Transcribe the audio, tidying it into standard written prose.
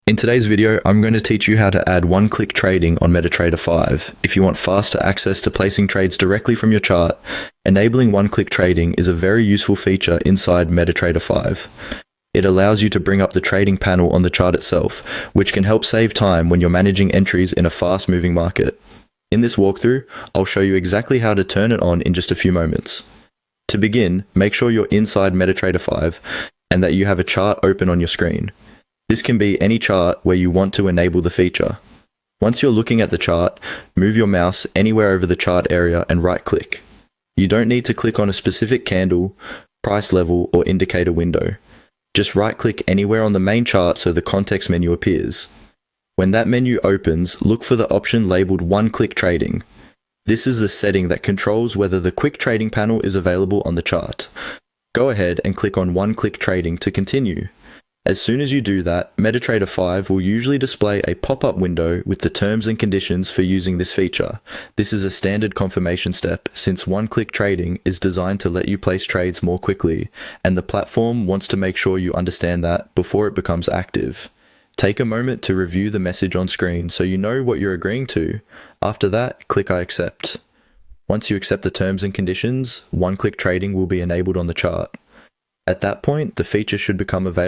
In today's video, I'm going to teach you how to add one-click trading on MetaTrader 5. If you want faster access to placing trades directly from your chart, enabling one-click trading is a very useful feature inside MetaTrader 5. It allows you to bring up the trading panel on the chart itself, which can help save time when you're managing entries in a fast-moving market. In this walkthrough, I'll show you exactly how to turn it on in just a few moments. To begin, make sure you're inside MetaTrader 5 and that you have a chart open on your screen. This can be any chart where you want to enable the feature. Once you're looking at the chart, move your mouse anywhere over the chart area and right-click. You don't need to click on a specific candle, price level, or indicator window. Just right-click anywhere on the main chart so the context menu appears. When that menu opens, look for the option labeled One-Click Trading. This is the setting that controls whether the quick trading panel is available on the chart. Go ahead and click on One-Click Trading to continue. As soon as you do that, MetaTrader 5 will usually display a pop-up window with the terms and conditions for using this feature. This is a standard confirmation step since one-click trading is designed to let you place trades more quickly, and the platform wants to make sure you understand that before it becomes active. Take a moment to review the message on screen so you know what you're agreeing to. After that, click I accept. Once you accept the terms and conditions, one-click trading will be enabled on the chart. At that point, the feature should become available